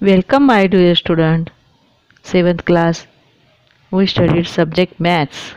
Welcome my dear student. 7th class. We studied subject maths.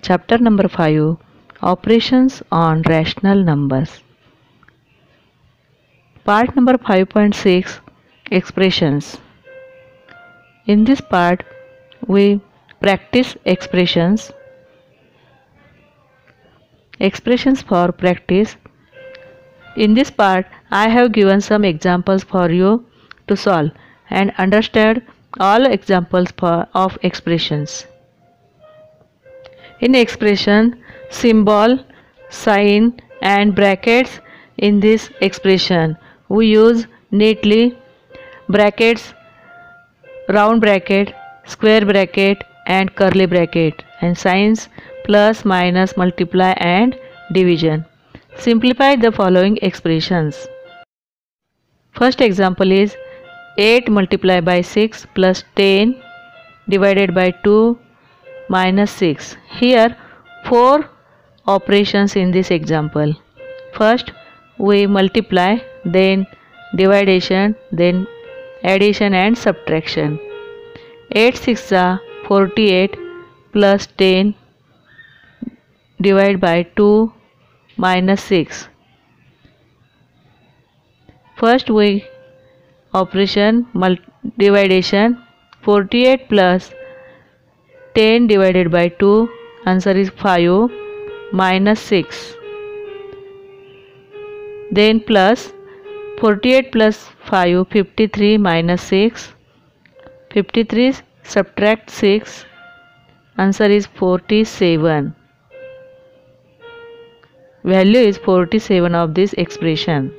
Chapter number 5. Operations on rational numbers. Part number 5.6. Expressions. In this part, we practice expressions. Expressions for practice. In this part, I have given some examples for you to solve and understand all examples of expressions. In expression, symbol, sign and brackets in this expression we use neatly brackets, round bracket, square bracket and curly bracket, and signs plus, minus, multiply and division. Simplify the following expressions. First example is 8 multiplied by 6 plus 10 divided by 2 minus 6. Here 4 operations in this example. First we multiply, then division, then addition and subtraction. 8 6 are 48 plus 10 divided by 2 minus 6. First we operation division, 48 plus 10 divided by 2, answer is 5 minus 6. Then plus 48 plus 5, 53 minus 6. 53 subtract 6, answer is 47. Value is 47 of this expression.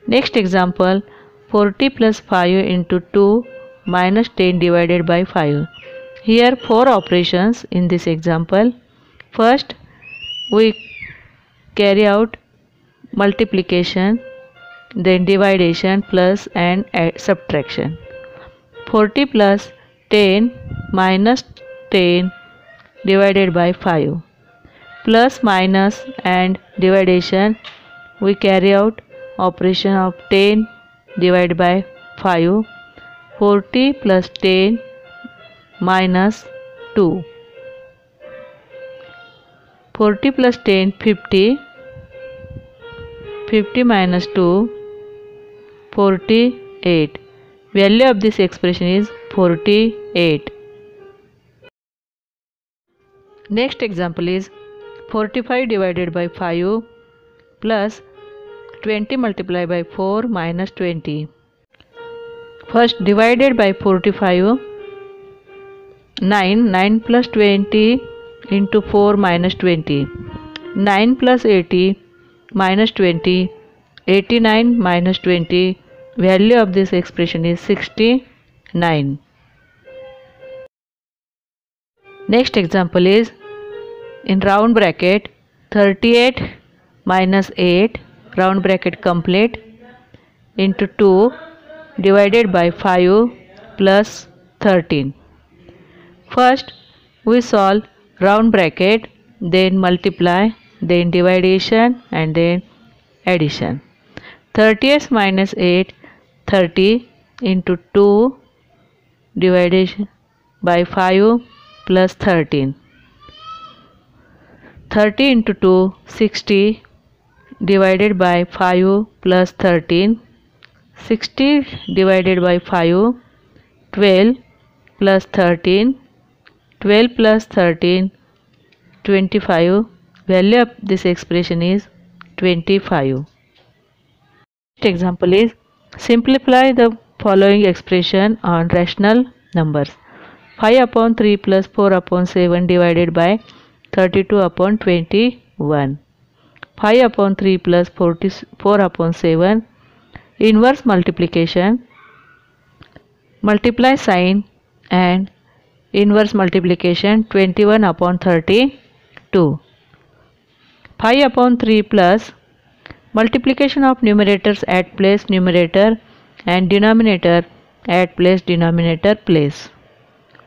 Next example, 40 plus 5 into 2 minus 10 divided by 5. Here 4 operations in this example. First we carry out multiplication, then division, plus and subtraction. 40 plus 10 minus 10 divided by 5. Plus, minus and division, we carry out operation of 10 divided by 5. 40 plus 10 minus 2. 40 plus 10, 50. 50 minus 2, 48. Value of this expression is 48. Next example is 45 divided by 5 plus 20 multiplied by 4 minus 20. First divided by 45, 9 plus 20 into 4 minus 20. 9 plus 80 minus 20, 89 minus 20. Value of this expression is 69. Next example is in round bracket, 38 minus 8, round bracket complete, into 2 divided by 5 plus 13. First we solve round bracket, then multiply, then division and then addition. 38 minus 8, 30 into 2 divided by 5 plus 13. 30 into 2, 60 divided by 5 plus 13. 60 divided by 5, 12 plus 13. 12 plus 13, 25. Value of this expression is 25. Next example is simplify the following expression on rational numbers. 5 upon 3 plus 4 upon 7 divided by 32 upon 21. 5 upon 3 plus 4 upon 7. Inverse multiplication. Multiply sign and inverse multiplication, 21 upon 32. 5 upon 3 plus multiplication of numerators at place numerator and denominator at place denominator place.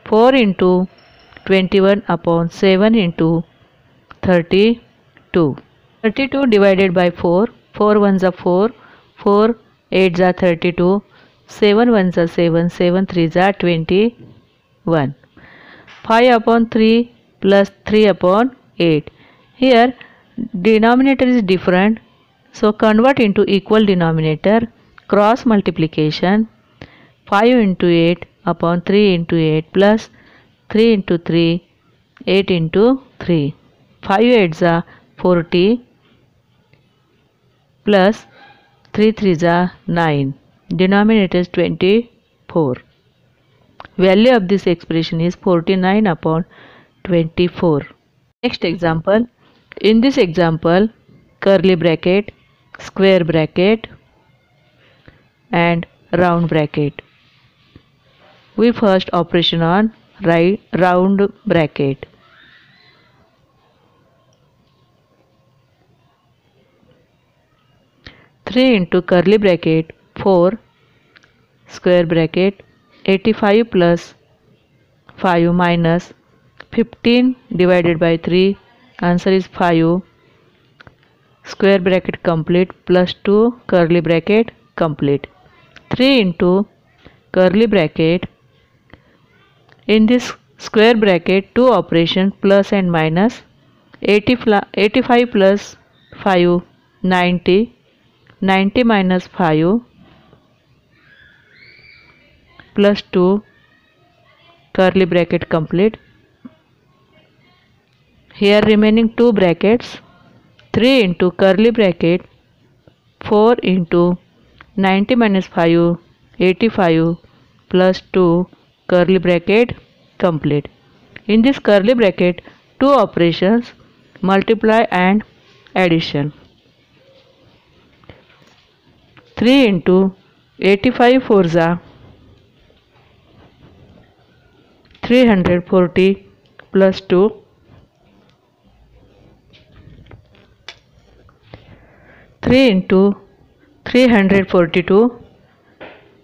4 into 21 upon 7 into 32. 32 divided by 4. 4 ones are 4. 4 8s are 32. 7 ones are 7, 7 threes are 21. 5 upon 3 plus 3 upon 8. Here denominator is different, so convert into equal denominator, cross multiplication. 5 into 8 upon 3 into 8 plus 3 into 3, 8 into 3. 5 8s are 40 plus 3 3s are 9. Denominator is 24. Value of this expression is 49 upon 24. Next example. In this example, curly bracket, square bracket and round bracket. We first operation on round bracket. Three into curly bracket 4 square bracket 85 plus 5 minus 15 divided by 3, answer is 5, square bracket complete, plus 2 curly bracket complete. 3 into curly bracket, in this square bracket 2 operation plus and minus, 85 plus 5 90, 90 minus 5 plus 2 curly bracket complete. Here remaining 2 brackets, 3 into curly bracket 4 into 90 minus 5 85 plus 2 curly bracket complete. In this curly bracket 2 operations, multiply and addition. 3 into 85 fours are 340 plus 2 3 into 342,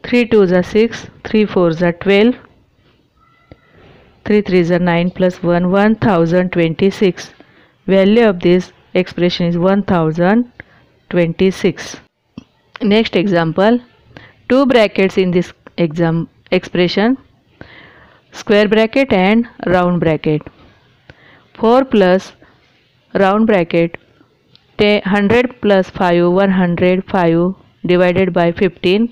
3 2s are 6, 3 4s are 12, 3 3s are 9 plus 1, 1026. Value of this expression is 1026. Next example, 2 brackets in this expression, square bracket and round bracket. 4 plus round bracket 100 plus 5 105 divided by 15,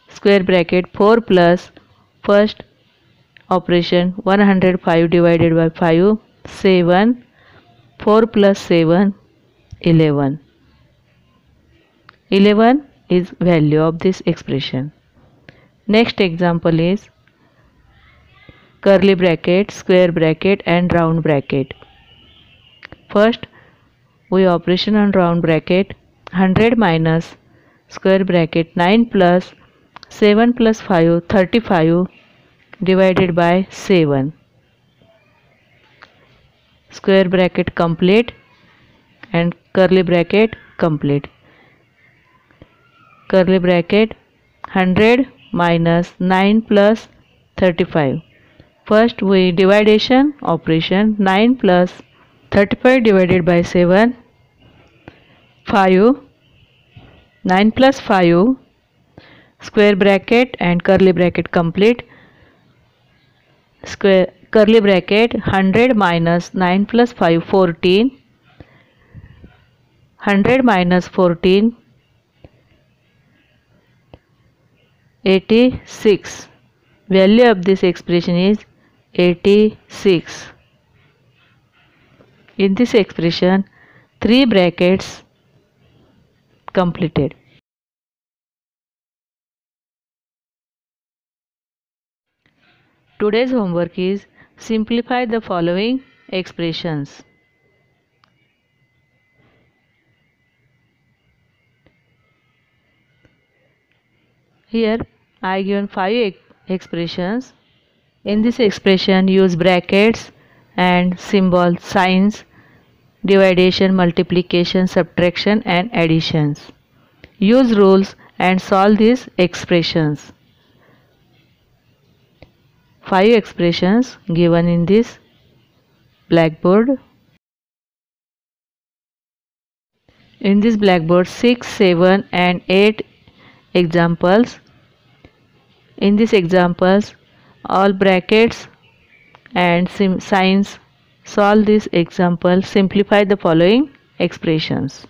square bracket 4 plus first operation 105 divided by 5 7, 4 plus 7 11. 11 is value of this expression. Next example is curly bracket, square bracket and round bracket. First we operation on round bracket, 100 minus square bracket 9 plus 7 plus 5 35 divided by 7, square bracket complete and curly bracket complete. Curly bracket 100 minus 9 plus 35. First we division operation, 9 plus 35 divided by 7, 5, 9 plus 5, square bracket and curly bracket complete. Square curly bracket 100 minus 9 plus 5 14, 100 minus 14 86. Value of this expression is 86. In this expression 3 brackets completed. Today's homework is simplify the following expressions. Here I given 5 expressions. In this expression use brackets and symbol signs, division, multiplication, subtraction and additions. Use rules and solve these expressions. 5 expressions given in this blackboard. In this blackboard 6, 7 and 8 examples In these examples, all brackets and signs. Solve this example. Simplify the following expressions.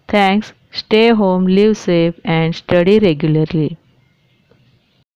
Thanks. Stay home, live safe and study regularly.